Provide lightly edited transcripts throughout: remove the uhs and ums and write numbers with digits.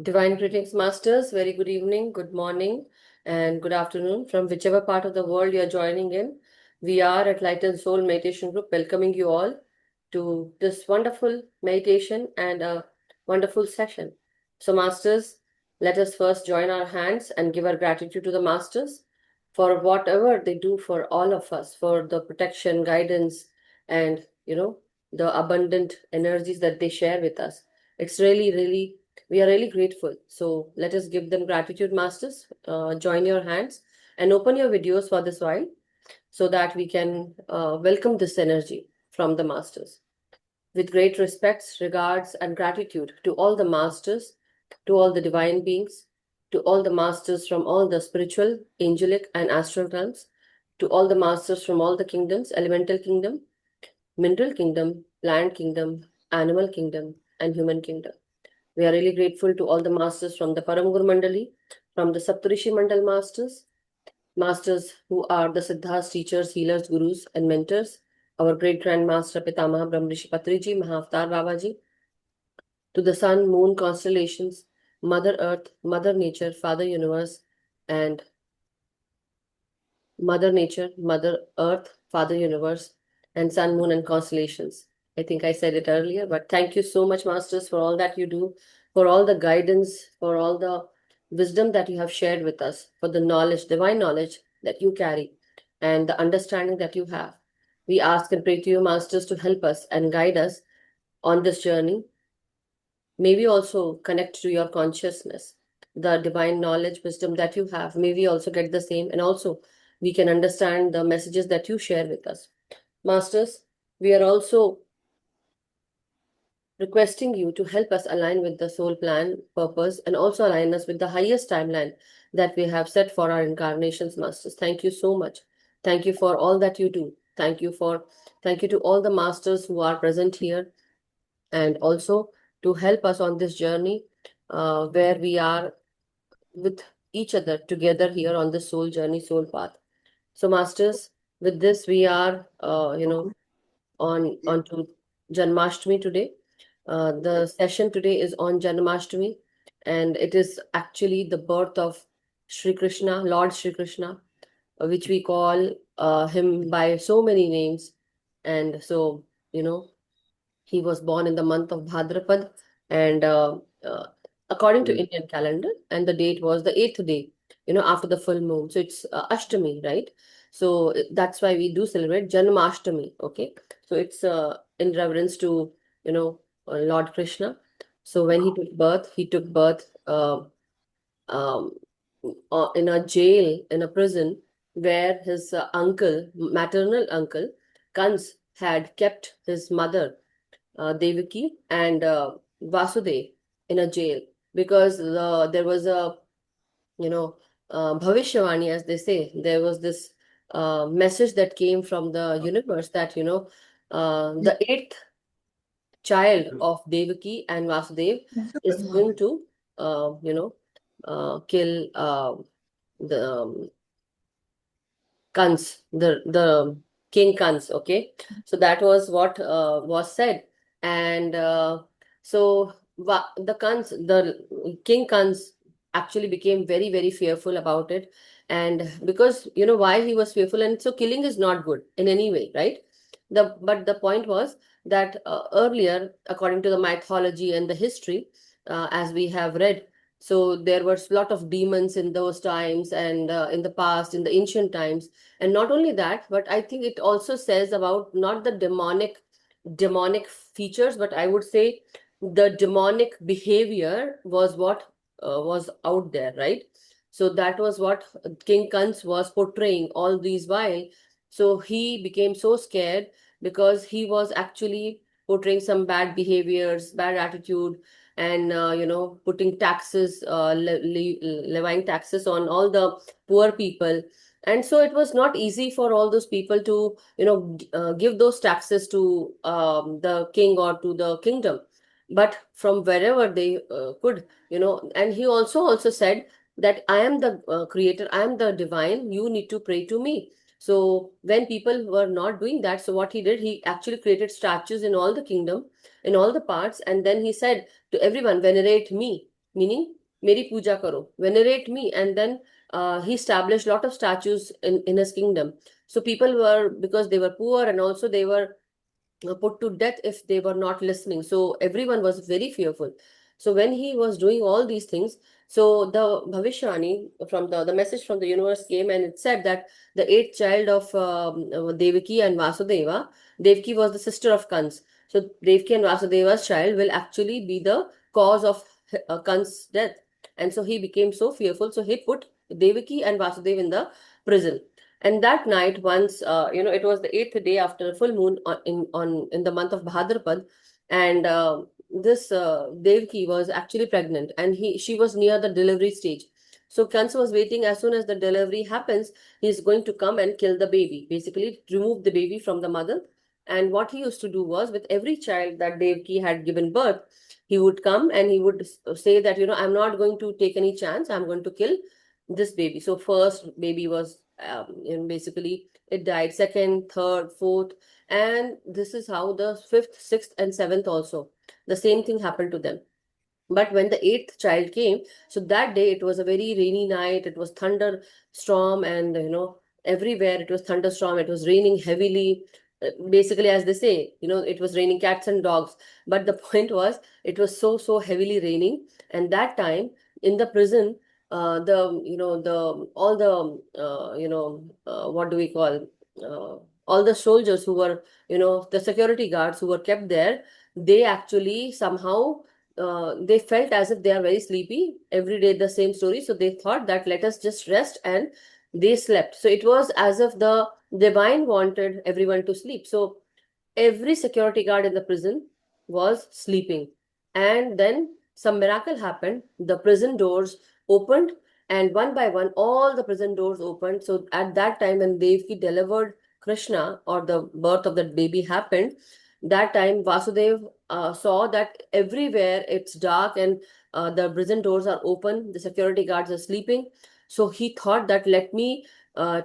Divine greetings, masters. Very good evening, good morning, and good afternoon from whichever part of the world you are joining in. We are at Light and Soul Meditation Group welcoming you all to this wonderful meditation and a wonderful session. So, masters, let us first join our hands and give our gratitude to the masters for whatever they do for all of us, for the protection, guidance, and the abundant energies that they share with us. It's really we are really grateful. So let us give them gratitude, masters. Join your hands and open your videos for this while so that we can welcome this energy from the masters. With great respects, regards, and gratitude to all the masters, to all the divine beings, to all the masters from all the spiritual, angelic, and astral realms, to all the masters from all the kingdoms, elemental kingdom, mineral kingdom, plant kingdom, animal kingdom, and human kingdom. We are really grateful to all the masters from the Paramgur Mandali, from the Saptarishi Mandal masters, masters who are the Siddhas, teachers, healers, gurus, and mentors, our great grandmaster Pitamaha Brahmrishi Patriji, Mahavatar Babaji, to the sun, moon, constellations, Mother Earth, Mother Nature, Father Universe, and Mother Nature, Mother Earth, Father Universe, and Sun, Moon, and constellations. I think I said it earlier, but thank you so much, Masters, for all that you do, for all the guidance, for all the wisdom that you have shared with us, for the knowledge, divine knowledge that you carry, and the understanding that you have. We ask and pray to you, Masters, to help us and guide us on this journey. May we also connect to your consciousness, the divine knowledge, wisdom that you have. May we also get the same, and also we can understand the messages that you share with us. Masters, we are also requesting you to help us align with the soul plan, purpose, and also align us with the highest timeline that we have set for our incarnations, Masters. Thank you so much. Thank you for all that you do. Thank you to all the masters who are present here and also to help us on this journey where we are with each other together here on the soul journey, soul path. So, masters, with this we are, on to Janmashtami today. The session today is on Janmashtami, and it is actually the birth of Sri Krishna, Lord Sri Krishna, which we call him by so many names. And so, he was born in the month of Bhadrapad, and according to Indian calendar, and the date was the eighth day, after the full moon. So it's Ashtami, right? So that's why we do celebrate Janmashtami. Okay, so it's in reverence to Lord Krishna. So when he took birth um, in a jail, in a prison, where his uncle, maternal uncle, Kans, had kept his mother Devaki and Vasudev in a jail because there was a Bhavishyavani, as they say. There was this message that came from the universe that the eighth child of Devaki and Vasudev is going to kill the Kans, the King Kans. Okay, so that was what was said, and the Kans, the King Kans, actually became very fearful about it, and because why he was fearful, and so killing is not good in any way, right? The point was that earlier, according to the mythology and the history, as we have read, so there was a lot of demons in those times and in the past, in the ancient times, and not only that, but I think it also says about not the demonic features, but I would say the demonic behavior was what was out there, right? So that was what King Kans was portraying all these while. So he became so scared because he was actually portraying some bad behaviors, bad attitude, and putting taxes, levying taxes on all the poor people. And so it was not easy for all those people to give those taxes to the king or to the kingdom, but from wherever they could, and he also said that I am the creator, I am the divine, you need to pray to me. So when people were not doing that, so what he did, he actually created statues in all the kingdom, in all the parts, and then he said to everyone, venerate me. meaning Meri puja karo, venerate me. And then he established a lot of statues in his kingdom. So people were, because they were poor and also they were put to death if they were not listening. So everyone was very fearful. So when he was doing all these things, so the Bhavishwani from the message from the universe came, and it said that the eighth child of Devaki and Vasudeva, Devaki was the sister of Kans. So Devaki and Vasudeva's child will actually be the cause of Kans' death. And so he became so fearful. So he put Devaki and Vasudeva in the prison. And that night, once it was the eighth day after the full moon in the month of Bhadrapad, and this Devki was actually pregnant, and she was near the delivery stage. So Kansa was waiting. As soon as the delivery happens, he's going to come and kill the baby, basically remove the baby from the mother. And what he used to do was, with every child that Devki had given birth, he would come and he would say that, I'm not going to take any chance. I'm going to kill this baby. So first baby was basically it died, second, third, fourth, and this is how the fifth, sixth, and seventh also the same thing happened to them. But when the eighth child came, so that day it was a very rainy night, it was thunderstorm, and everywhere it was thunderstorm, it was raining heavily. Basically, as they say, it was raining cats and dogs. But the point was, it was so heavily raining, and that time in the prison, the all the what do we call, all the soldiers who were, the security guards who were kept there, they actually somehow they felt as if they are very sleepy every day, the same story. So they thought that let us just rest, and they slept. So it was as if the divine wanted everyone to sleep. So every security guard in the prison was sleeping. And then some miracle happened. The prison doors opened, and one by one, all the prison doors opened. So at that time, when Devki delivered Krishna, or the birth of that baby happened, that time Vasudev saw that everywhere it's dark, and the prison doors are open, the security guards are sleeping. So he thought that let me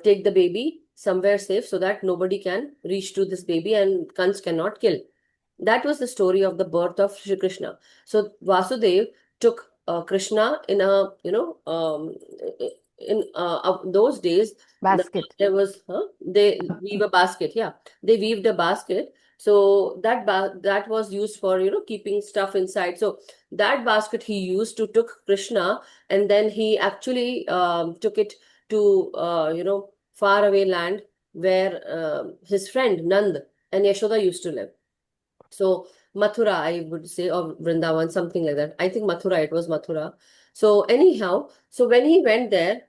take the baby somewhere safe so that nobody can reach to this baby and Kans cannot kill. That was the story of the birth of Shri Krishna. So Vasudev took Krishna in a, in those days, Basket. there was, they weave a basket. Yeah, they weaved a basket. So that was used for, keeping stuff inside. So that basket he used to took Krishna, and then he actually took it to, far away land where his friend Nand and Yashoda used to live. So Mathura, I would say, or Vrindavan, something like that. I think Mathura, it was Mathura. So anyhow, so when he went there,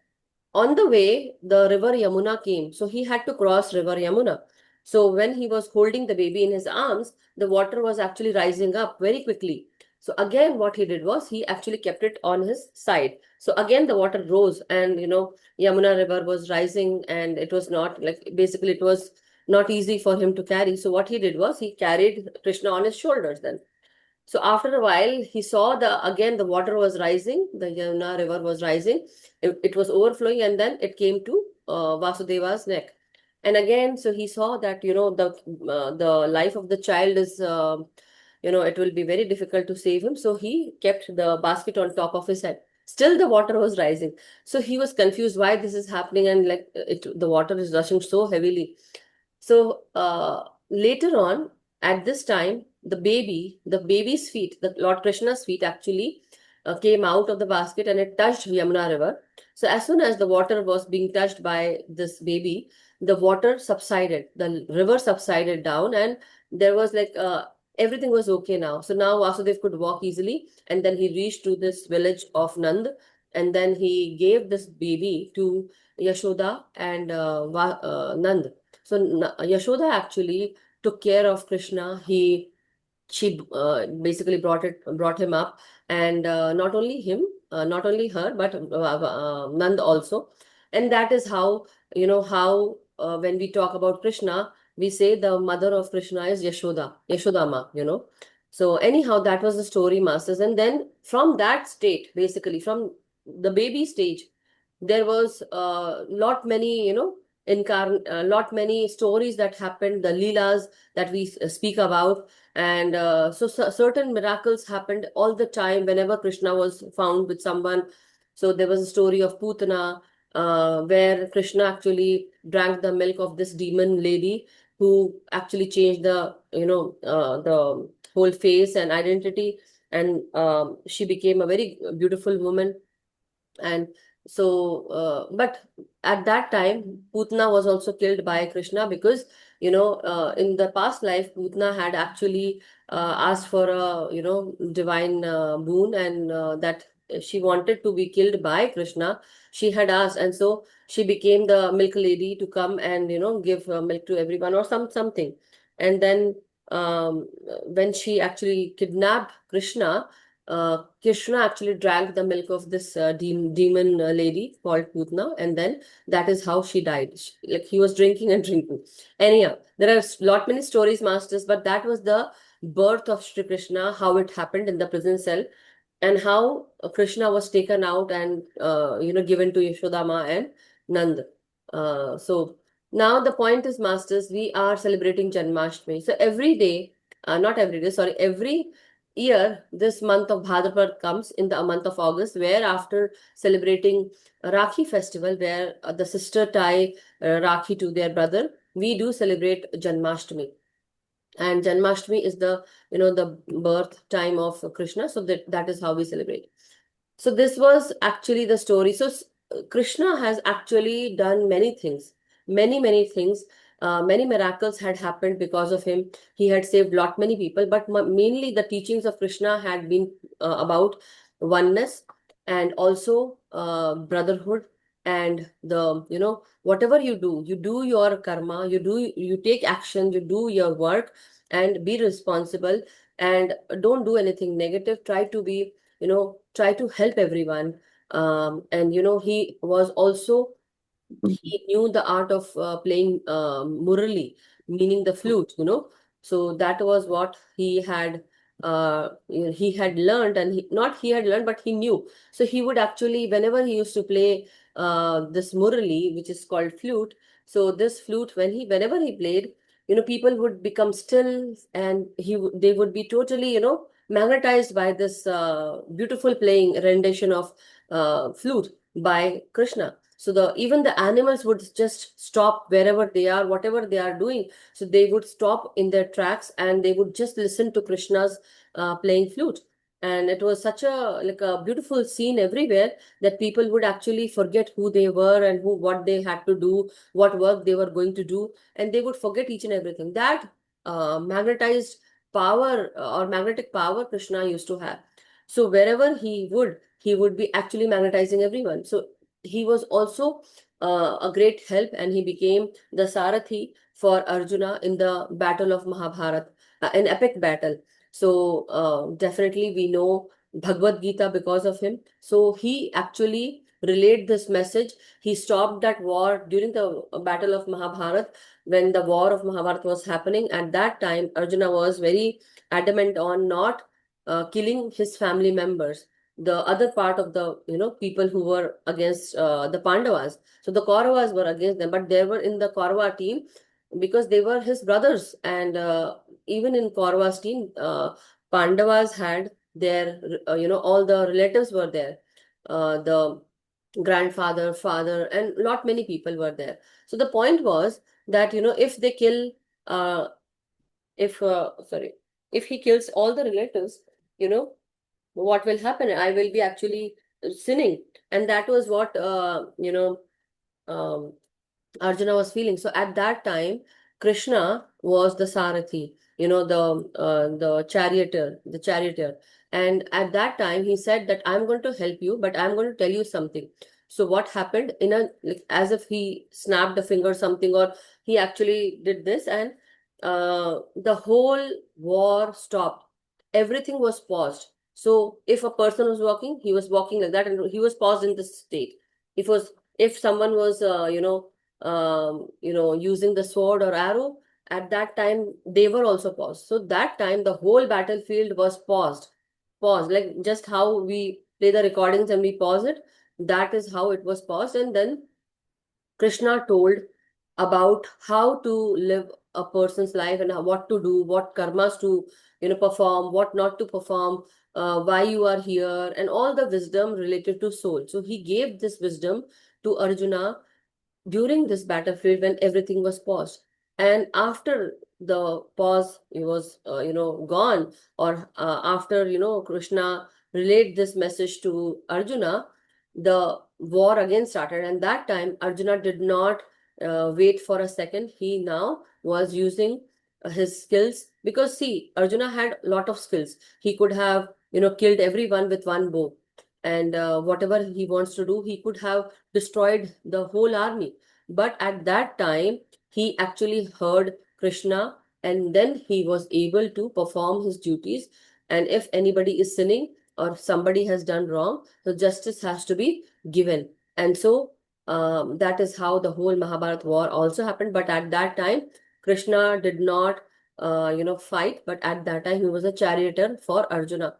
on the way, the river Yamuna came. So he had to cross river Yamuna. So when he was holding the baby in his arms, the water was actually rising up very quickly. So again, what he did was he actually kept it on his side. So again, the water rose, and Yamuna river was rising, and it was not like, basically it was not easy for him to carry. So what he did was he carried Krishna on his shoulders then. So after a while, he saw the water was rising, the Yamuna river was rising, it was overflowing, and then it came to Vasudeva's neck. And again, so he saw that, the life of the child is, it will be very difficult to save him. So he kept the basket on top of his head. Still, the water was rising. So he was confused why this is happening, and like the water is rushing so heavily. So later on, at this time, the baby's feet, the Lord Krishna's feet actually came out of the basket, and it touched Yamuna River. So as soon as the water was being touched by this baby, the water subsided, the river subsided down, and there was like everything was okay now. So now Vasudev could walk easily, and then he reached to this village of Nand, and then he gave this baby to Yashoda and Nand. So Yashoda actually took care of Krishna. She basically brought him up, and not only him, not only her, but Nand also. And that is how, how when we talk about Krishna, we say the mother of Krishna is Yashoda, Yashodama. So anyhow, that was the story, masters. And then from that state, basically from the baby stage, there was a lot many, lot many stories that happened, the leelas that we speak about. And certain miracles happened all the time whenever Krishna was found with someone. So there was a story of Putana, where Krishna actually drank the milk of this demon lady who actually changed the whole face and identity, and she became a very beautiful woman. And but at that time, Putna was also killed by Krishna, because in the past life, Putna had actually asked for a divine boon, and that she wanted to be killed by Krishna. She had asked, and so she became the milk lady to come and give milk to everyone, or something. And then when she actually kidnapped Krishna, Krishna actually drank the milk of this demon lady called Putna, and then that is how she died. Like, he was drinking and drinking. Anyhow, there are lot many stories, masters, but that was the birth of Sri Krishna, how it happened in the prison cell, and how Krishna was taken out and given to Yashodama and Nand. So now the point is, masters, we are celebrating Janmashtami. So every day, not every day, sorry, every year, this month of Bhadrapad comes in the month of August, where after celebrating Rakhi festival, where the sister tie Rakhi to their brother, we do celebrate Janmashtami. And Janmashtami is the birth time of Krishna, so that is how we celebrate. So this was actually the story. So Krishna has actually done many things, many things. Many miracles had happened because of him. He had saved lot many people, but mainly the teachings of Krishna had been about oneness, and also brotherhood, and the whatever you do your karma, you take action, you do your work, and be responsible, and don't do anything negative. Try to be try to help everyone. And he was also, he knew the art of playing murali, meaning the flute. So that was what he had learned, and not he had learned, but he knew. So he would actually, whenever he used to play this murali, which is called flute, so this flute, whenever he played, people would become still, and they would be totally magnetized by this beautiful playing rendition of flute by Krishna. So even the animals would just stop wherever they are, whatever they are doing. So they would stop in their tracks, and they would just listen to Krishna's playing flute. And it was such a beautiful scene everywhere, that people would actually forget who they were, and what they had to do, what work they were going to do, and they would forget each and everything. That magnetized power, or magnetic power, Krishna used to have. So wherever he would be actually magnetizing everyone. So he was also a great help, and he became the Sarathi for Arjuna in the battle of Mahabharat, an epic battle. So definitely we know Bhagavad Gita because of him. So he actually relayed this message. He stopped that war during the battle of Mahabharat. When the war of Mahabharat was happening, at that time Arjuna was very adamant on not killing his family members, the other part of the people who were against the Pandavas. So the Kauravas were against them, but they were in the Kaurava team because they were his brothers. And even in Kaurava's team, Pandavas had their all the relatives were there. The grandfather, father, and lot many people were there. So the point was that if they kill, if sorry, if he kills all the relatives, you know what will happen? I will be actually sinning. And that was what um, Arjuna was feeling. So at that time, Krishna was the Sarathi, the charioteer. And at that time, he said that I'm going to help you, but I'm going to tell you something. So what happened, like, as if he snapped a finger or something, or he actually did this, and the whole war stopped. Everything was paused. So if a person was walking, he was walking like that, and he was paused in this state. If someone was using the sword or arrow, at that time they were also paused. So that time the whole battlefield was paused, like just how we play the recordings and we pause it. That is how it was paused. And then Krishna told about how to live a person's life, and what to do, what karmas to perform, what not to perform, why you are here, and all the wisdom related to soul. So he gave this wisdom to Arjuna during this battlefield when everything was paused. And after the pause it was gone, or after Krishna relayed this message to Arjuna, the war again started. And that time Arjuna did not wait for a second. He now was using his skills, because see, Arjuna had a lot of skills. He could have killed everyone with one bow, and whatever he wants to do, he could have destroyed the whole army. But at that time, he actually heard Krishna, and then he was able to perform his duties. And if anybody is sinning or somebody has done wrong, so justice has to be given. And so that is how the whole Mahabharat war also happened. But at that time, Krishna did not, fight. But at that time, he was a charioteer for Arjuna.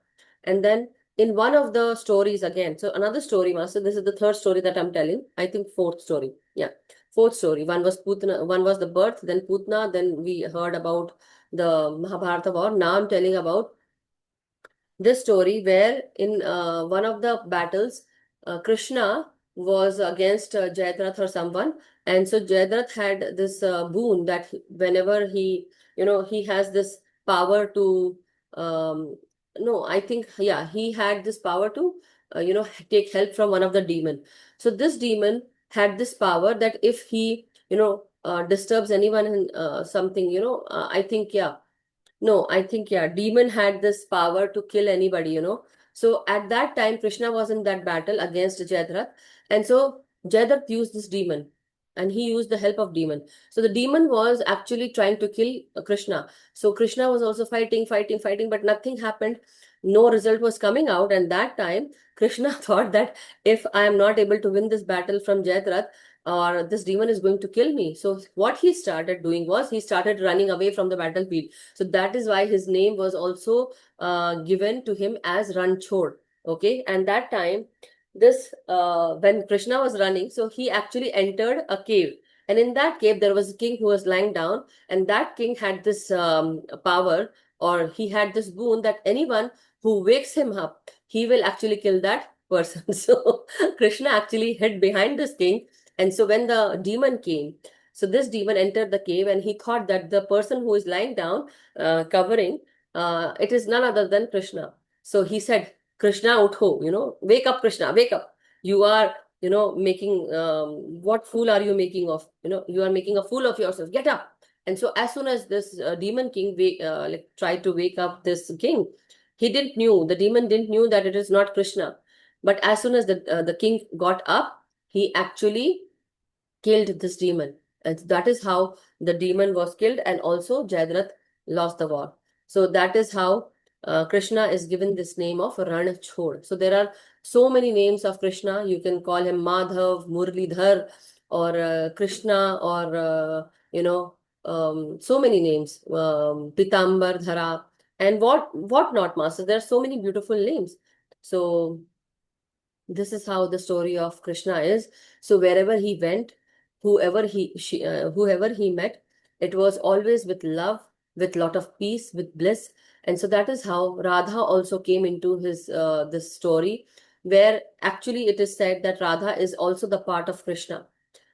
And then in one of the stories again, so another story, Master, this is the third story that I'm telling. I think fourth story. Yeah, fourth story. One was Putna, one was the birth, then Putna, then we heard about the Mahabharata war. Now I'm telling about this story where in one of the battles, Krishna was against Jayadrath or someone, and so Jayadrath had this boon that whenever he has this power to, um, no, I think, yeah, he had this power to, take help from one of the demon. So this demon had this power that if he, disturbs anyone in something, I think, yeah, no, I think, yeah, demon had this power to kill anybody. So at that time, Krishna was in that battle against Jayadratha. And so Jayadratha used this demon, and he used the help of demon. So the demon was actually trying to kill Krishna. So Krishna was also fighting, fighting, fighting, but nothing happened. No result was coming out. And that time, Krishna thought that if I am not able to win this battle from Jayadratha, or this demon is going to kill me. So what he started doing was he started running away from the battlefield. So that is why his name was also given to him as Ranchod. Okay, and that time, this when Krishna was running, so he actually entered a cave, and in that cave there was a king who was lying down, and that king had this power, or he had this boon that anyone who wakes him up, he will actually kill that person. So Krishna actually hid behind this king, and so when the demon came, so this demon entered the cave, and he thought that the person who is lying down, covering, it is none other than Krishna. So he said, Krishna, utho, wake up, Krishna, wake up. You are, making, what fool are you making of? You are making a fool of yourself. Get up. And so as soon as this demon king tried to wake up this king, the demon didn't knew that it is not Krishna. But as soon as the king got up, he actually killed this demon. And that is how the demon was killed, and also Jayadrath lost the war. So that is how Krishna is given this name of Ranchod. So there are so many names of Krishna. You can call him Madhav, Murlidhar, or Krishna, or so many names, Pitambar Dhara, and what not, master. There are so many beautiful names. So this is how the story of Krishna is. So wherever he went, whoever he met, it was always with love, with lot of peace, with bliss. And so that is how Radha also came into his this story, where actually it is said that Radha is also the part of Krishna.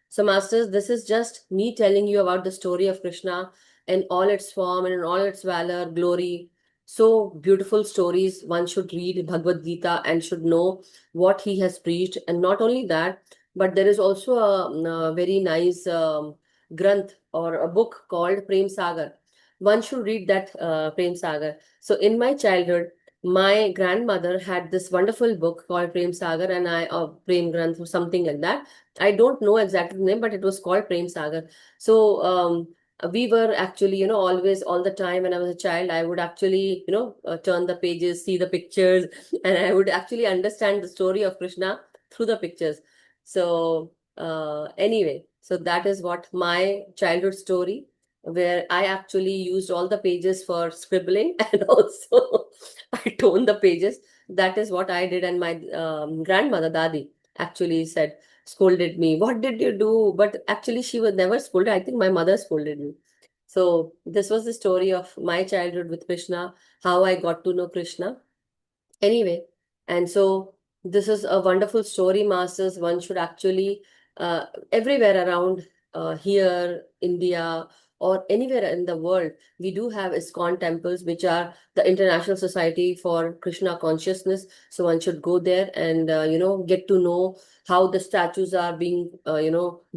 So, masters, this is just me telling you about the story of Krishna in all its form and in all its valor, glory. So beautiful stories. One should read Bhagavad Gita and should know what he has preached. And not only that, but there is also a very nice granth or a book called Prem Sagar. One should read that Prem Sagar. So in my childhood, my grandmother had this wonderful book called Prem Sagar, and Prem Granth or something like that. I don't know exactly the name, but it was called Prem Sagar. So we were actually, always, all the time when I was a child, I would actually, turn the pages, see the pictures, and I would actually understand the story of Krishna through the pictures. So anyway, so that is what my childhood story, where I actually used all the pages for scribbling and also I toned the pages. That is what I did, and my grandmother, Dadi, actually scolded me. What did you do? But actually, she was never scolded. I think my mother scolded me. So this was the story of my childhood with Krishna, how I got to know Krishna. Anyway, and so this is a wonderful story, masters. One should actually, everywhere around here, India, or anywhere in the world, we do have ISKCON temples, which are the International Society for Krishna Consciousness. So one should go there and, get to know how the statues are being,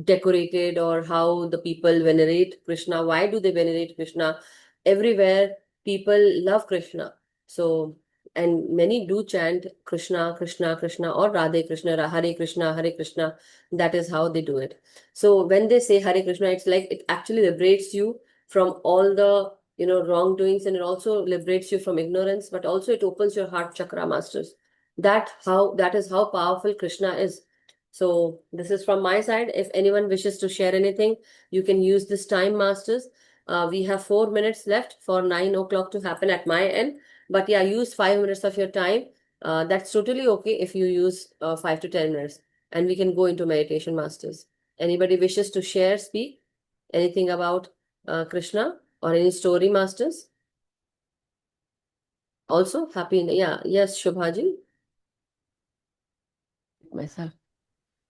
decorated, or how the people venerate Krishna. Why do they venerate Krishna? Everywhere, people love Krishna. So, and many do chant Krishna, Krishna, Krishna, or Radhe Krishna, Hare Krishna, Hare Krishna. That is how they do it. So when they say Hare Krishna, it's like it actually liberates you from all the wrongdoings, and it also liberates you from ignorance, but also it opens your heart chakra, masters. That is how powerful Krishna is. So this is from my side. If anyone wishes to share anything, you can use this time, masters. We have 4 minutes left for 9 o'clock to happen at my end. But yeah, use 5 minutes of your time. That's totally okay if you use 5 to 10 minutes, and we can go into meditation, masters. Anybody wishes to share, speak anything about Krishna or any story, masters? Also, happy, yeah, yes, Shubhaji. Myself.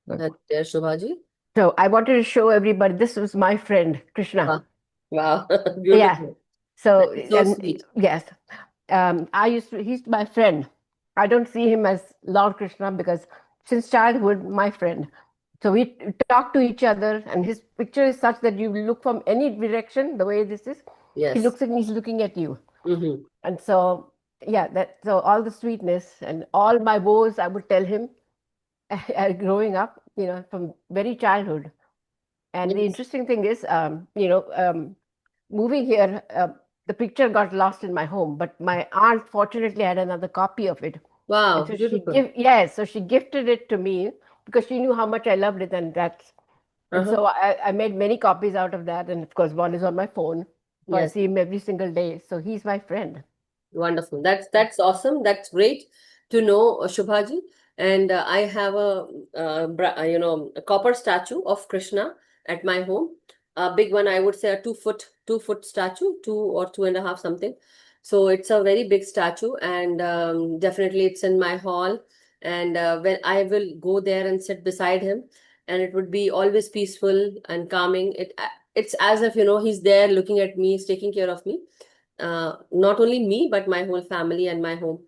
There, Shubhaji. So I wanted to show everybody this was my friend Krishna. Wow, wow, Yeah. beautiful. That So is so and sweet. yes, he's my friend. I don't see him as Lord Krishna because since childhood, my friend. So we talk to each other, and his picture is such that you look from any direction, the way this is, he Yes. looks at me, he's looking at you. Mm-hmm. And so, yeah, so all the sweetness and all my woes, I would tell him growing up, from very childhood. And the Yes. interesting thing is, moving here, the picture got lost in my home, but my aunt fortunately had another copy of it. And Wow, so beautiful. so she gifted it to me because she knew how much I loved it. And Uh-huh. so I made many copies out of that. And of course, one is on my phone. So I Yes. see him every single day. So he's my friend. Wonderful. That's awesome. That's great to know, Shubhaji. And I have a copper statue of Krishna at my home. A big one, I would say a 2 foot statue, 2 or 2.5 something. So it's a very big statue, and definitely it's in my hall. And when I will go there and sit beside him, and it would be always peaceful and calming. It's as if he's there looking at me, he's taking care of me, not only me but my whole family and my home.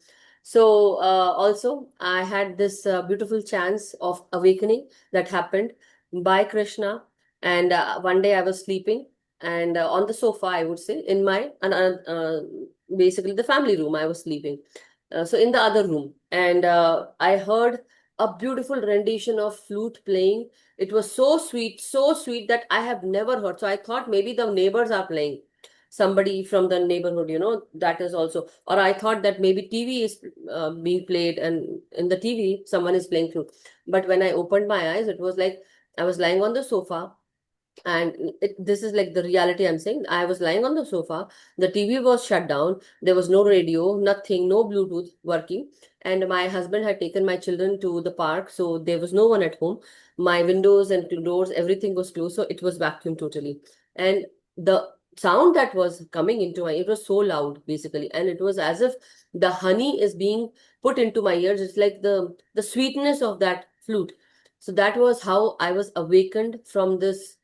So also I had this beautiful chance of awakening that happened by Krishna. And one day I was sleeping, and on the sofa, I would say, in my basically the family room, I was sleeping. So in the other room, and I heard a beautiful rendition of flute playing. It was so sweet that I have never heard. So I thought maybe the neighbors are playing, somebody from the neighborhood, that is also. Or I thought that maybe TV is being played, and in the TV someone is playing flute. But when I opened my eyes, it was like I was lying on the sofa, and this is like the reality I'm saying. I was lying on the sofa, the TV was shut down, there was no radio, nothing, no Bluetooth working, and my husband had taken my children to the park, so there was no one at home. My windows and doors, everything was closed, so it was vacuum totally. And the sound that was coming into my, it was so loud basically, and it was as if the honey is being put into my ears. It's like the sweetness of that flute. So that was how I was awakened from this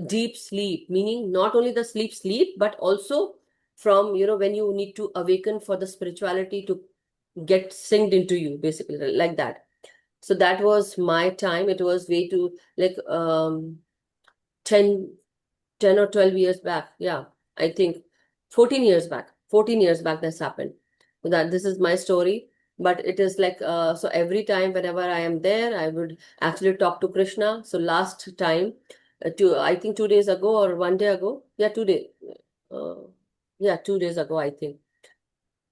deep sleep, meaning not only the sleep, but also from, when you need to awaken for the spirituality to get synced into you, basically, like that. So that was my time. It was way too, like, 10, 10 or 12 years back. Yeah, I think 14 years back. 14 years back this happened. So that this is my story. But it is like, so every time whenever I am there, I would actually talk to Krishna. So last time, I think 2 days ago or one day ago. Yeah, 2 days. Uh, yeah, 2 days ago, I think.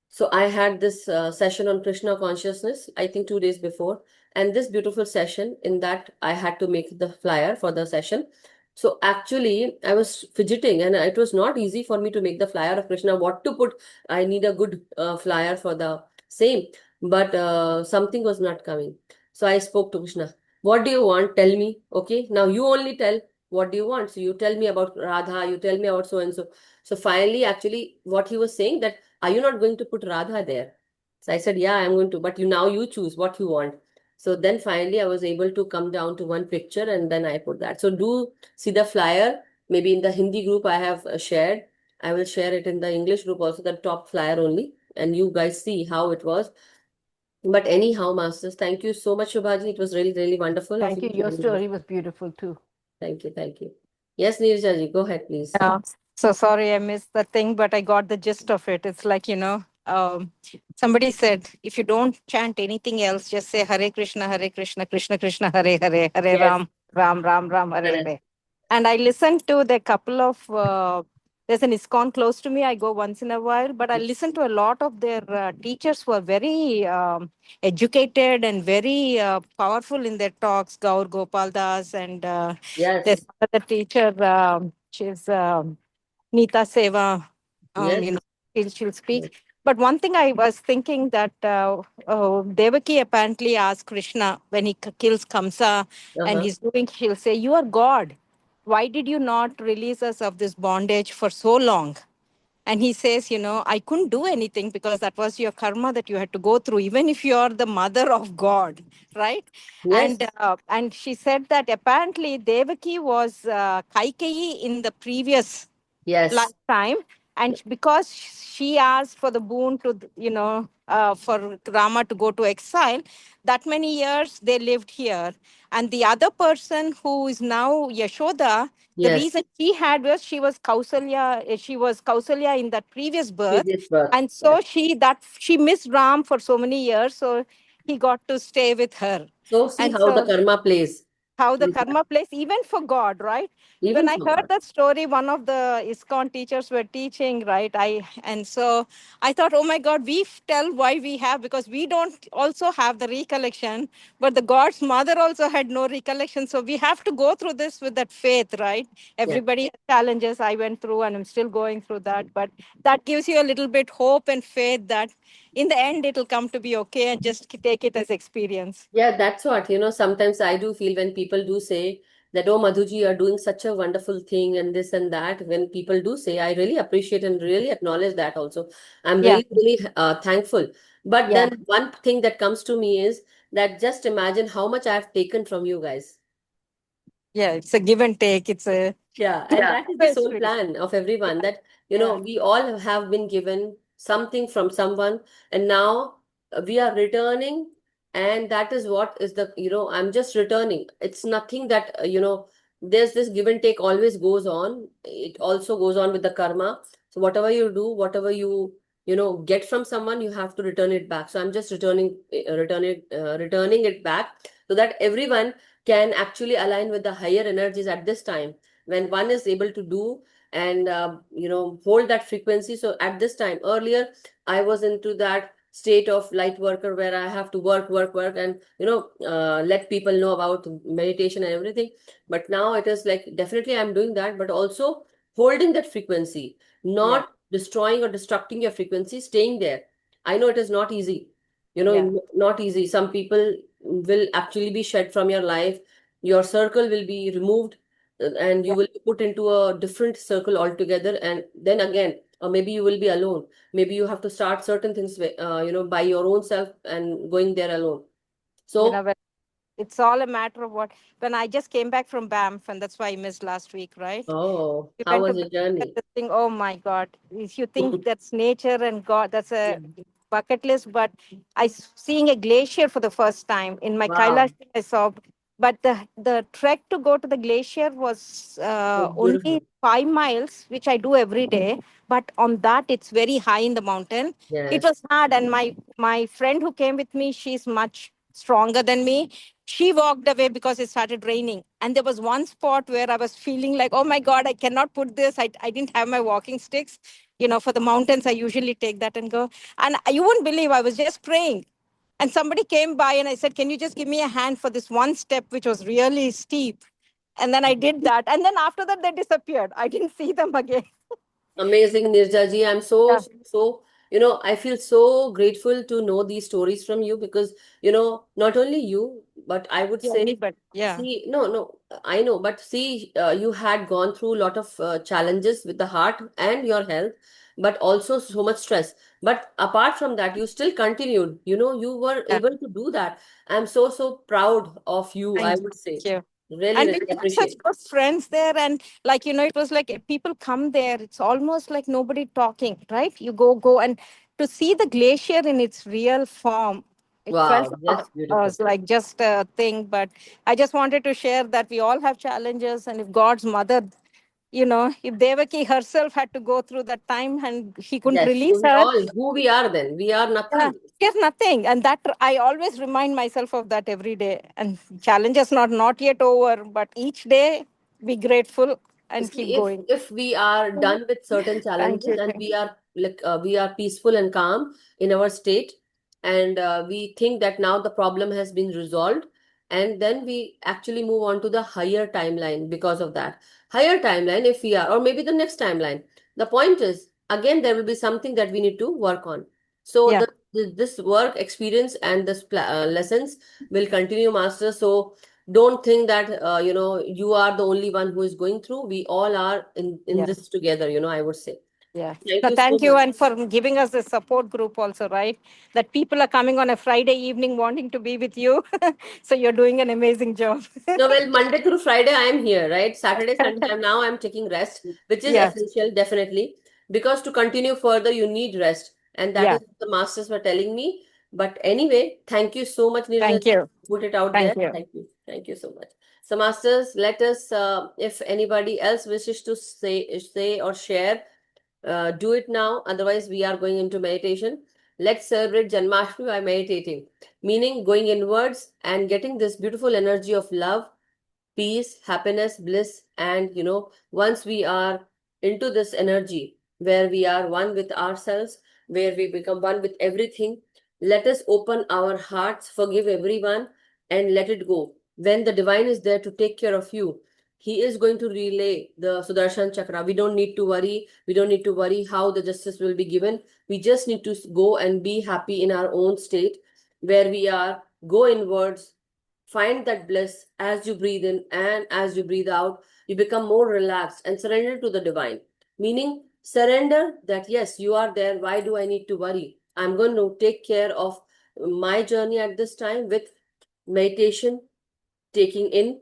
So I had this session on Krishna consciousness, I think 2 days before, and this beautiful session, in that I had to make the flyer for the session. So actually, I was fidgeting, and it was not easy for me to make the flyer of Krishna. What to put? I need a good flyer for the same, but something was not coming. So I spoke to Krishna. What do you want? Tell me. Okay, now you only tell. what do you want? So you tell me about Radha, you tell me about so and so. So finally, actually, what he was saying that, are you not going to put Radha there? So I said, yeah, I'm going to, but you choose what you want. So then finally, I was able to come down to one picture and then I put that. So do see the flyer. Maybe in the Hindi group I have shared. I will share it in the English group also, the top flyer only. And you guys see how it was. But anyhow, Masters, thank you so much, Shubhaji. It was really, really wonderful of Thank you you. Your joining us. story was beautiful too. Thank you, thank you. Yes, Neerja ji, go ahead, please. Yeah. So sorry I missed the thing, but I got the gist of it. It's like, somebody said, if you don't chant anything else, just say Hare Krishna, Krishna Krishna, Hare Hare, Hare Yes, Ram, Ram Ram, Ram Hare correct. Hare. And I listened to the couple of, there's an ISKCON close to me. I go once in a while, but I listen to a lot of their teachers who are very educated and very powerful in their talks. Gaur Gopal Das and there's Yes, another teacher, she's Neeta Seva, yes, she'll yes. speak. But one thing I was thinking that Devaki apparently asked Krishna when he kills Kamsa and Uh-huh. he'll say, "You are God. Why did you not release us of this bondage for so long?" And he says, I couldn't do anything because that was your karma that you had to go through, even if you are the mother of God, right? Yes, And she said that apparently Devaki was Kaikeyi in the previous yes, lifetime, and because she asked for the boon to for Rama to go to exile, that many years they lived here. And the other person who is now Yashoda, the yes. reason she had was she was Kausalya in that previous birth, Previous birth. and Yes. so she missed Ram for so many years, so he got to stay with her. So see And how the so karma plays. how the Neerja. karma plays even for God, right? When Even I for heard God. that story, one of the ISKCON teachers were teaching, right? And so I thought, oh my God, tell why we have, because we don't also have the recollection, but the God's mother also had no recollection. So we have to go through this with that faith, right? Yes. Everybody has challenges I went through, and I'm still going through that. But that gives you a little bit hope and faith that in the end it'll come to be okay, and just take it as experience. Yeah, that's what, sometimes I do feel when people do say that, oh, Madhuji, you are doing such a wonderful thing and this and that. When people do say, I really appreciate and really acknowledge that also. I'm Yeah, really, really thankful. But yeah. then one thing that comes to me is that just imagine how much I've taken from you guys. Yeah, it's a give and take. It's a Yeah, and yeah, that is the it's sole sweet. plan of everyone Yeah, that, yeah, we all have been given something from someone, and now we are returning, and that is what is I'm just returning. It's nothing that, there's this give and take always goes on. It also goes on with the karma. So whatever you do, whatever get from someone, you have to return it back. So I'm just returning it back so that everyone can actually align with the higher energies at this time when one is able to do and hold that frequency. So at this time earlier I was into that state of light worker where I have to work and let people know about meditation and everything. But now it is like definitely I'm doing that, but also holding that frequency, yeah, not destroying or destructing your frequency, staying there. I know it is not easy, yeah, not easy. Some people will actually be shed from your life, your circle will be removed, and you yeah. will be put into a different circle altogether, and then again, or maybe you will be alone. Maybe you have to start certain things by your own self and going there alone. You know, So but it's all a matter of what. When I just came back from Banff, and that's why I missed last week, right? oh, We how went to was your Banff and journey? this thing. Oh my God! If you think that's nature and God, that's a bucket list. But seeing a glacier for the first time in my Wow, Kailash, I saw. But the trek to go to the glacier was so only beautiful. 5 miles, which I do every day. But on that, it's very high in the mountain. It Yes. was hard, and my friend who came with me, she's much stronger than me. She walked away because it started raining. And there was one spot where I was feeling like, oh my God, I cannot put this. I didn't have my walking sticks. For the mountains, I usually take that and go. And you wouldn't believe, I was just praying. And somebody came by and I said, can you just give me a hand for this one step, which was really steep? And then I did that. And then after that, they disappeared. I didn't see them again. Amazing, Nirja ji. I'm so, Yeah. so, so, I feel so grateful to know these stories from you because, not only you, but I would Yeah, say, me, but yeah, see, no, I know, but see, you had gone through a lot of challenges with the heart and your health, but also so much stress. But apart from that, you still continued. You were yeah. able to do that. I'm so, so proud of you, I Thank would say. you. Really, And really we have such appreciate. good friends there. And like, it was like people come there. It's almost like nobody talking, right? You go. And to see the glacier in its real form, it felt Wow, that's beautiful. was like just a thing. But I just wanted to share that we all have challenges. And if God's mother, if Devaki herself had to go through that time and he couldn't Yes, release so we her, all, who we are then? We are yeah, nothing. there's nothing. And that I always remind myself of that every day. And challenges not yet over, but each day be grateful and keep See, if going. if we are done with certain Thank challenges you. and we are peaceful and calm in our state, and we think that now the problem has been resolved, and then we actually move on to the higher timeline because of that higher timeline. If we are, or maybe the next timeline, the point is again there will be something that we need to work on. So Yeah. this work experience and this lessons will continue, master. So don't think that you are the only one who is going through. We all are in Yeah. this together, I would say. Yeah. Thank No, you so thank you. much. And for giving us this support group also, right? That people are coming on a Friday evening wanting to be with you. So you're doing an amazing job. No, well, Monday through Friday I am here, right? Saturday, Sunday I'm taking rest, which is Yeah. essential, definitely, because to continue further you need rest, and that Yeah. is what the masters were telling me. But anyway, thank you so much, Neerja. Thank you. Put it out there. Thank you. Thank you so much. So masters, let us if anybody else wishes to say or share, do it now. Otherwise, we are going into meditation. Let's celebrate Janmashtami by meditating, meaning going inwards and getting this beautiful energy of love, peace, happiness, bliss. And, once we are into this energy where we are one with ourselves, where we become one with everything, let us open our hearts, forgive everyone, and let it go. When the divine is there to take care of you, he is going to relay the Sudarshan Chakra. We don't need to worry. We don't need to worry how the justice will be given. We just need to go and be happy in our own state where we are. Go inwards, find that bliss as you breathe in, and as you breathe out, you become more relaxed and surrender to the divine. Meaning, surrender that yes, you are there. Why do I need to worry? I'm going to take care of my journey at this time with meditation, taking in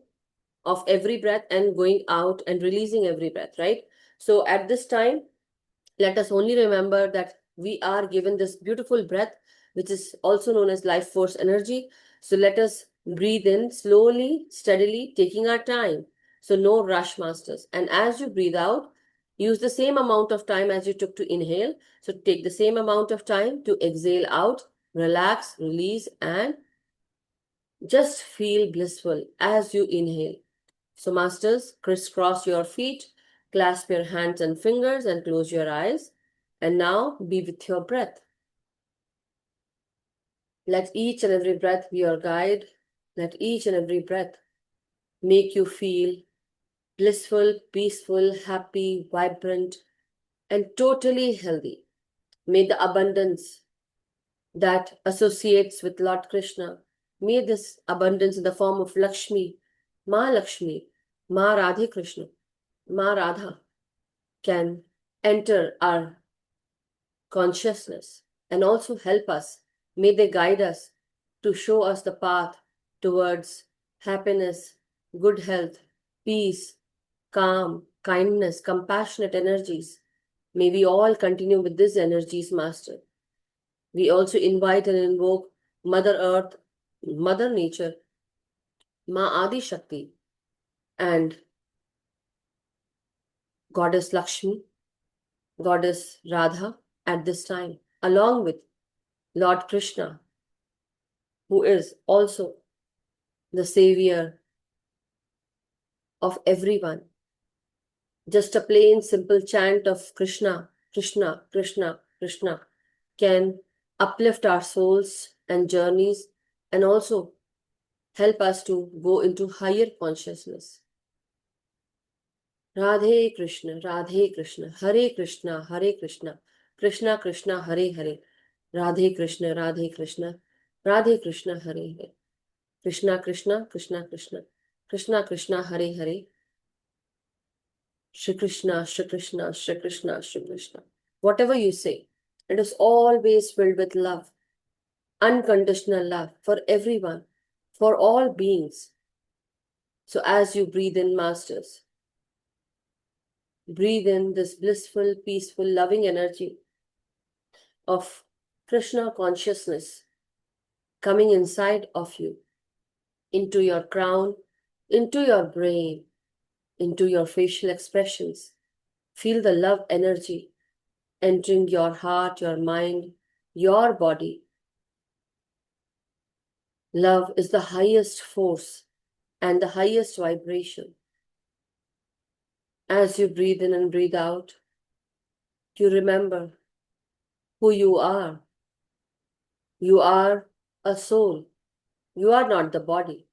of every breath and going out and releasing every breath, right? So at this time, let us only remember that we are given this beautiful breath, which is also known as life force energy. So let us breathe in slowly, steadily, taking our time. So no rush, masters. And as you breathe out, use the same amount of time as you took to inhale. So take the same amount of time to exhale out, relax, release, and just feel blissful as you inhale. So, masters, crisscross your feet, clasp your hands and fingers, and close your eyes. And now be with your breath. Let each and every breath be your guide. Let each and every breath make you feel blissful, peaceful, happy, vibrant, and totally healthy. May the abundance that associates with Lord Krishna, may this abundance in the form of Lakshmi, Ma Lakshmi, Ma Radhe Krishna, Ma Radha, can enter our consciousness and also help us. May they guide us to show us the path towards happiness, good health, peace, calm, kindness, compassionate energies. May we all continue with these energies, Master. We also invite and invoke Mother Earth, Mother Nature, Ma Adi Shakti, and Goddess Lakshmi, Goddess Radha at this time, along with Lord Krishna, who is also the savior of everyone. Just a plain simple chant of Krishna, Krishna, Krishna, Krishna can uplift our souls and journeys and also help us to go into higher consciousness. Radhe Krishna, Hare Krishna, Hare Krishna, Krishna Krishna Hare Hare, Radhe Krishna Radhe Krishna, Radhe Krishna Hare Hare, Krishna Krishna Krishna Krishna, Krishna Krishna Hare Hare, Shri Krishna Shri Krishna Shri Krishna Shri Krishna. Whatever you say, it is always filled with love, unconditional love for everyone, for all beings. So as you breathe in, masters, breathe in this blissful, peaceful, loving energy of Krishna consciousness coming inside of you, into your crown, into your brain, into your facial expressions. Feel the love energy entering your heart, your mind, your body. Love is the highest force and the highest vibration. As you breathe in and breathe out, you remember who you are. You are a soul. You are not the body.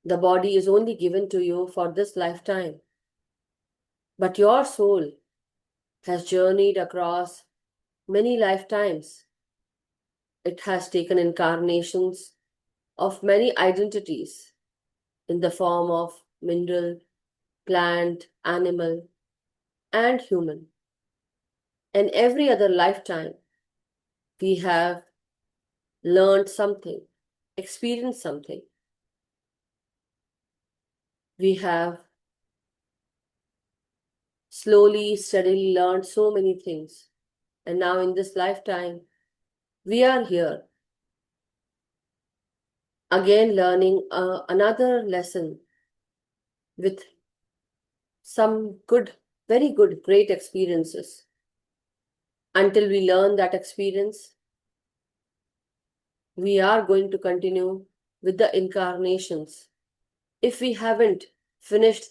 The body is only given to you for this lifetime. But your soul has journeyed across many lifetimes. It has taken incarnations of many identities in the form of mineral, plant, animal, and human. And every other lifetime, we have learned something, experienced something. We have slowly, steadily learned so many things. And now in this lifetime, we are here again learning another lesson with some good, very good, great experiences. Until we learn that experience, we are going to continue with the incarnations. If we haven't finished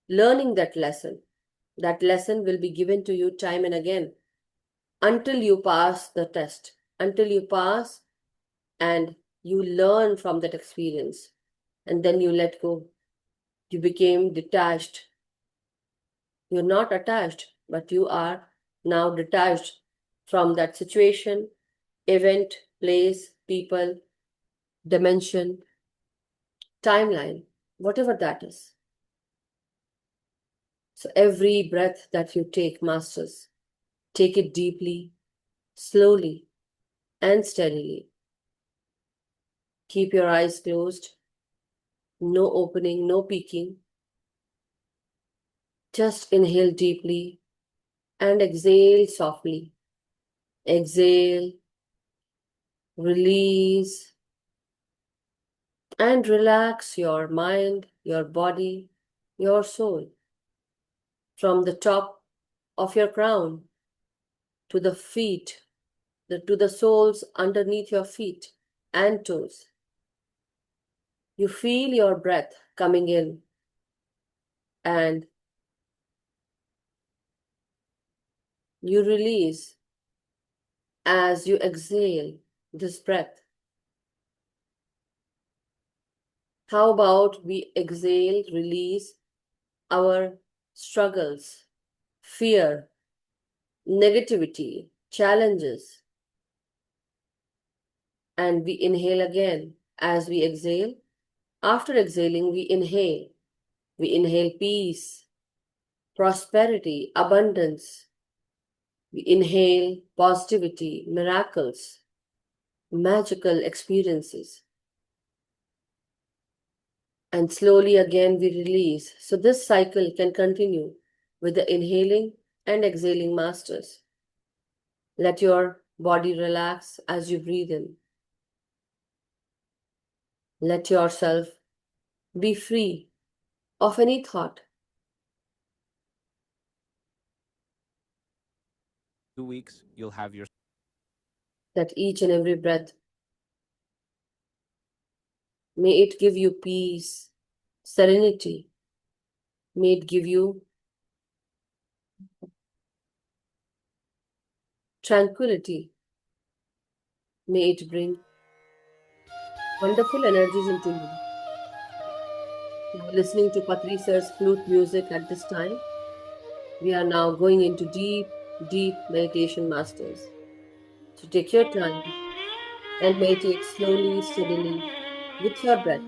learning that lesson will be given to you time and again until you pass the test, until you pass and you learn from that experience, and then you let go. You became detached. You're not attached, but you are now detached from that situation, event, place, people, dimension, timeline, whatever that is. So every breath that you take, masters, take it deeply, slowly, and steadily. Keep your eyes closed. No opening, no peeking. Just inhale deeply and exhale softly. Exhale, release, and relax your mind, your body, your soul. From the top of your crown to the feet, to the soles underneath your feet and toes. You feel your breath coming in and you release as you exhale this breath. How about we exhale, release our struggles, fear, negativity, challenges, and we inhale again. As we exhale, after exhaling, we inhale. We inhale peace, prosperity, abundance. We inhale positivity, miracles, magical experiences. And slowly again we release. So this cycle can continue with the inhaling and exhaling, masters. Let your body relax as you breathe in. Let yourself be free of any thought. 2 weeks, you'll have your That each and every breath, may it give you peace, serenity. May it give you tranquility. May it bring wonderful energies into you. You're listening to Patri Sir's flute music at this time. We are now going into deep deep meditation masters. So take your time and meditate slowly, steadily with your breath.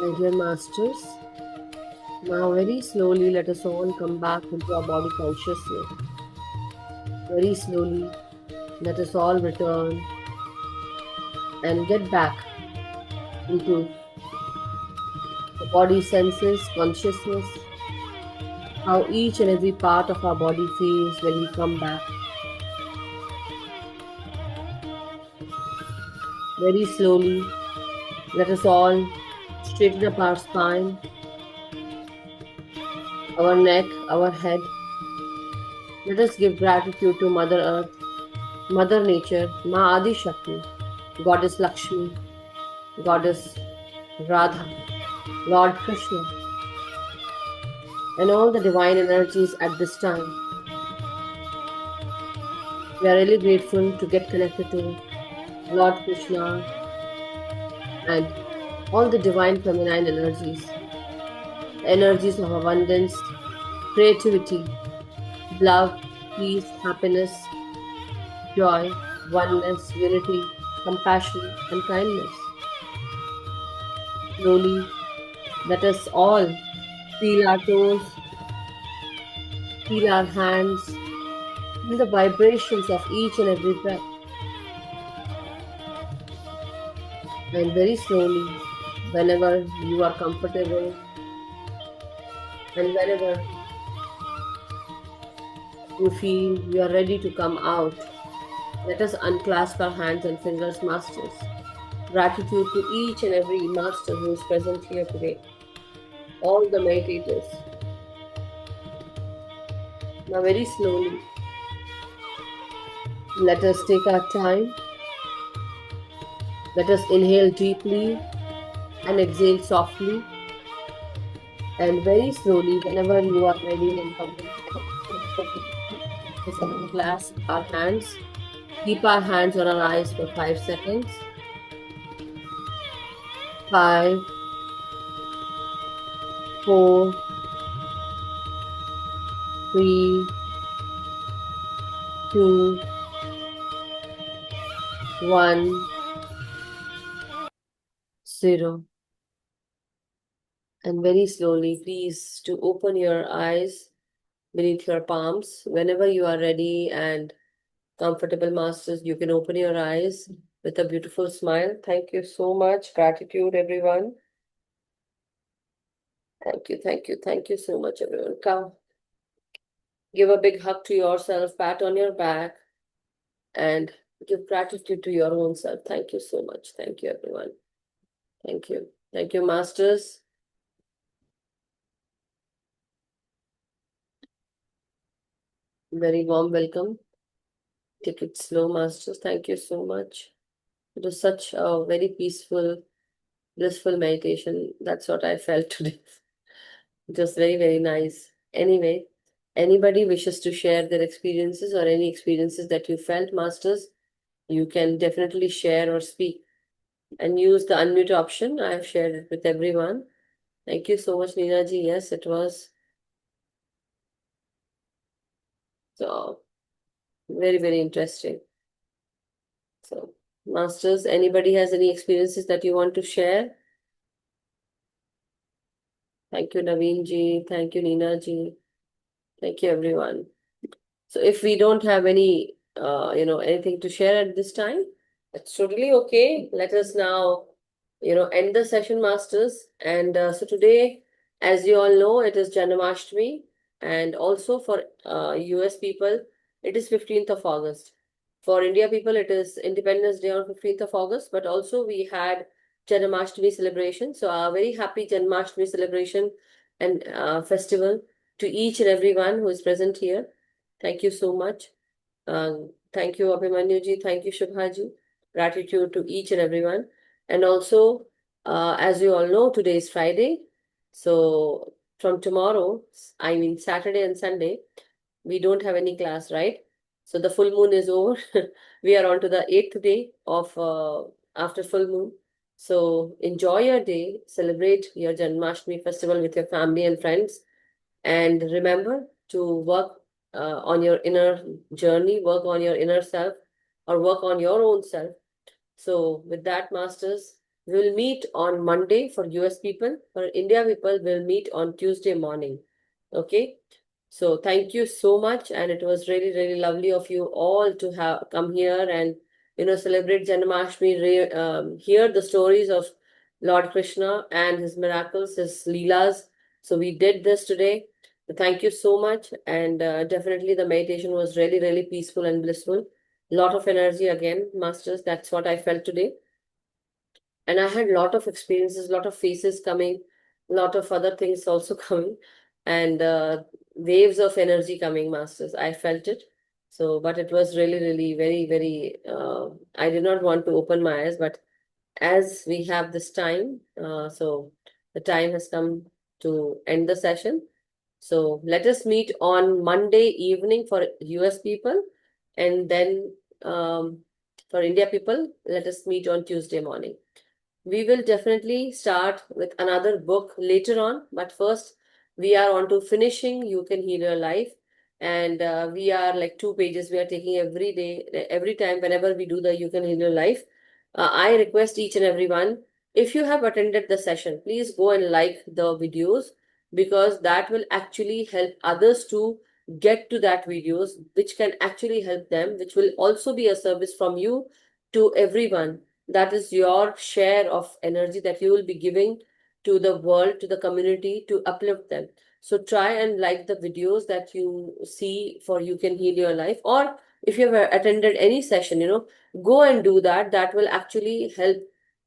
My dear masters, now very slowly let us all come back into our body consciousness. Very slowly let us all return and get back into the body senses, consciousness, how each and every part of our body feels when we come back. Very slowly let us all straighten up our spine, our neck, our head. Let us give gratitude to Mother Earth, Mother Nature, Ma Adi Shakti, Goddess Lakshmi, Goddess Radha, Lord Krishna, and all the divine energies at this time. We are really grateful to get connected to Lord Krishna and all the divine feminine energies, energies of abundance, creativity, love, peace, happiness, joy, oneness, unity, compassion, and kindness. Slowly, let us all feel our toes, feel our hands, feel the vibrations of each and every breath. And very slowly, whenever you are comfortable and whenever you feel you are ready to come out, let us unclasp our hands and fingers, masters. Gratitude to each and every master who is present here today, all the meditators. Now, very slowly, let us take our time. Let us inhale deeply and exhale softly. And very slowly, whenever you are ready and comfortable, just unclasp our hands. Keep our hands on our eyes for 5 seconds. 5, 4, 3, 2, 1, 0. And very slowly, please, to open your eyes beneath your palms. Whenever you are ready and comfortable, masters, you can open your eyes with a beautiful smile. Thank you so much. Gratitude, everyone. Thank you so much, everyone. Come, give a big hug to yourself, pat on your back, and give gratitude to your own self. Thank you so much. Thank you, everyone. Thank you. Thank you, masters. Very warm welcome. Take it slow, masters. Thank you so much. It was such a very peaceful, blissful meditation. That's what I felt today. It was very, very nice. Anyway, anybody wishes to share their experiences or any experiences that you felt, masters, you can definitely share or speak and use the unmute option. I have shared it with everyone. Thank you so much, Neena ji. Yes, it was. So, very, very interesting. So, masters, anybody has any experiences that you want to share? Thank you, Naveen ji. Thank you, Neena ji. Thank you, everyone. So if we don't have any, anything to share at this time, it's totally okay. Let us now, end the session, masters. And so today, as you all know, it is Janmashtami, and also for US people, it is 15th of August. For India people, it is Independence Day on 15th of August, but also we had Janmashtami celebration. So a very happy Janmashtami celebration and festival to each and everyone who is present here. Thank you so much. Thank you, Abhimanyu ji. Thank you, Shubha ji. Gratitude to each and everyone. And also, as you all know, today is Friday. So from tomorrow, I mean Saturday and Sunday, we don't have any class, right? So the full moon is over. We are on to the 8th day of after full moon. So enjoy your day, celebrate your Janmashtami festival with your family and friends, and remember to work on your inner journey, work on your inner self, or work on your own self. So with that, masters, We'll meet on Monday for US people. For India people, we'll meet on Tuesday morning. Okay. So thank you so much. And it was really, really lovely of you all to have come here and, celebrate Janmashtami, hear the stories of Lord Krishna and his miracles, his leelas. So we did this today. Thank you so much. And definitely the meditation was really, really peaceful and blissful. Lot of energy again, masters. That's what I felt today. And I had a lot of experiences, lot of faces coming, lot of other things also coming, and waves of energy coming, masters. I felt it. So, but it was really, really very, very, I did not want to open my eyes, but as we have this time, so the time has come to end the session. So let us meet on Monday evening for US people, and then for India people, let us meet on Tuesday morning. We will definitely start with another book later on, but first we are on to finishing You Can Heal Your Life. And we are like 2 pages we are taking every day, every time, whenever we do the You Can Heal Your Life. I request each and everyone, if you have attended the session, please go and like the videos, because that will actually help others to get to that videos, which can actually help them, which will also be a service from you to everyone. That is your share of energy that you will be giving to the world, to the community, to uplift them. So try and like the videos that you see for You Can Heal Your Life. Or if you have attended any session, go and do that. That will actually help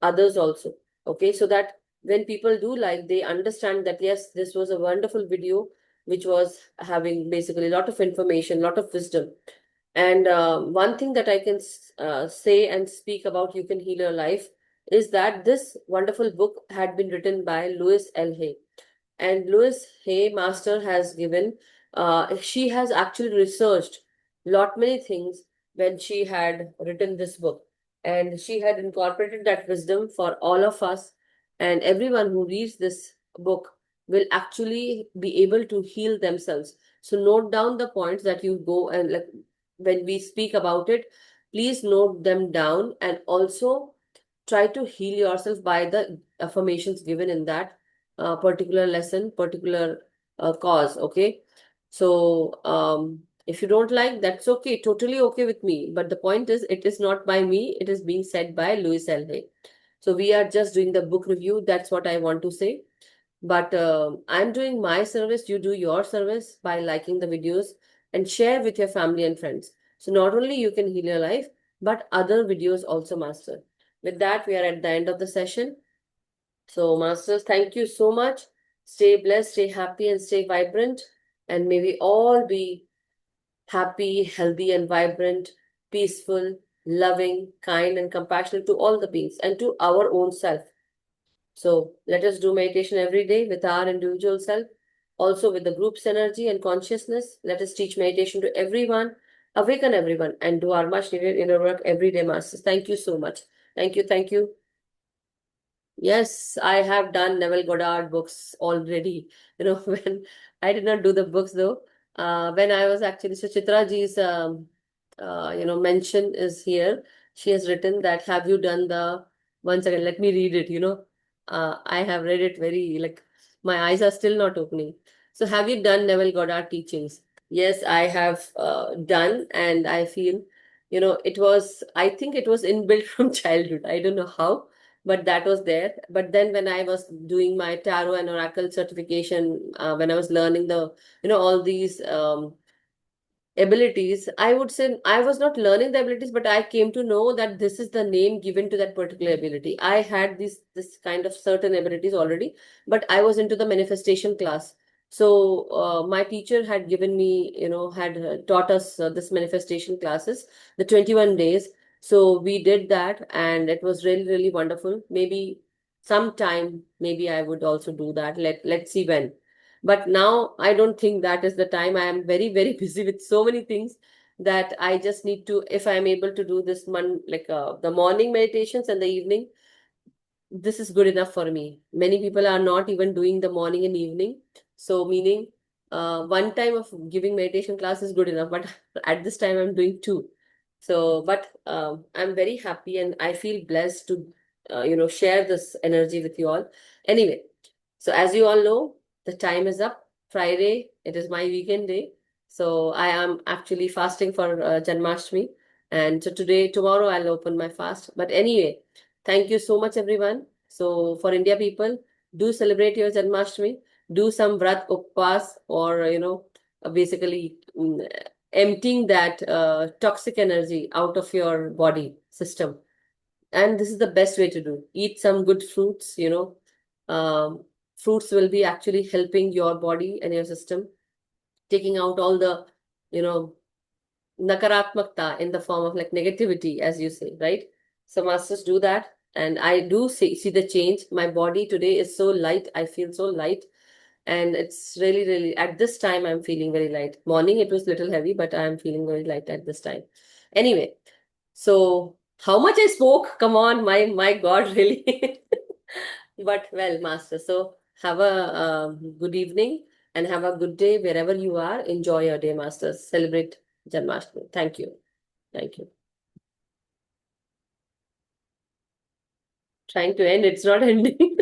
others also. Okay, so that when people do like, they understand that yes, this was a wonderful video which was having basically a lot of information, lot of wisdom. And one thing that I can say and speak about You Can Heal Your Life is that this wonderful book had been written by Louise L. Hay. And Louise Hay Master has given, she has actually researched lot many things when she had written this book. And she had incorporated that wisdom for all of us. And everyone who reads this book will actually be able to heal themselves. So note down the points that you go and like when we speak about it, please note them down and also try to heal yourself by the affirmations given in that particular lesson, particular cause. Okay. So, if you don't like, that's okay, totally okay with me. But the point is, it is not by me, it is being said by Louise L. Hay. So, we are just doing the book review. That's what I want to say. But I'm doing my service, you do your service by liking the videos and share with your family and friends. So not only You Can Heal Your Life, but other videos also, Master. With that, we are at the end of the session. So, Masters, thank you so much. Stay blessed, stay happy, and stay vibrant. And may we all be happy, healthy, and vibrant, peaceful, loving, kind, and compassionate to all the beings and to our own self. So let us do meditation every day with our individual self, also with the group's energy and consciousness. Let us teach meditation to everyone, awaken everyone, and do our much needed inner work every day, Masters. Thank you so much. Thank you. Thank you. Yes, I have done Neville Goddard books already. When I did not do the books though, when I was actually, so Chitra ji's, mention is here. She has written that, have you done the, once again, let me read it. I have read it very, like, my eyes are still not opening. So, have you done Neville Goddard teachings? Yes, I have done, and I feel, I think it was inbuilt from childhood. I don't know how, but that was there. But then when I was doing my tarot and oracle certification, when I was learning all these abilities, I would say I was not learning the abilities, but I came to know that this is the name given to that particular ability. I had this kind of certain abilities already, but I was into the manifestation class. So my teacher had given me, had taught us this manifestation classes, the 21 days. So we did that, and it was really, really wonderful. Maybe sometime, maybe I would also do that. Let's see when. But now I don't think that is the time. I am very, very busy with so many things that I just need to, if I'm able to do this the morning meditations and the evening, this is good enough for me. Many people are not even doing the morning and evening. So meaning one time of giving meditation class is good enough. But at this time I'm doing two. So, but I'm very happy and I feel blessed to share this energy with you all. Anyway, so as you all know, the time is up. Friday, it is my weekend day. So I am actually fasting for Janmashtami. And so tomorrow, I'll open my fast. But anyway, thank you so much, everyone. So for India people, do celebrate your Janmashtami. Do some Vrat Uppas, or, basically emptying that toxic energy out of your body system. And this is the best way to do. Eat some good fruits, fruits will be actually helping your body and your system, taking out all the, nakaratmakta in the form of like negativity, as you say, right? So masters, do that. And I do see the change. My body today is so light. I feel so light. And it's really, really, at this time, I'm feeling very light. Morning, it was little heavy, but I'm feeling very light at this time. Anyway, so how much I spoke? Come on, my God, really. But well, master. So have a good evening and have a good day wherever you are. Enjoy your day, masters. Celebrate Janmashtami. Thank you. Thank you. Trying to end, it's not ending.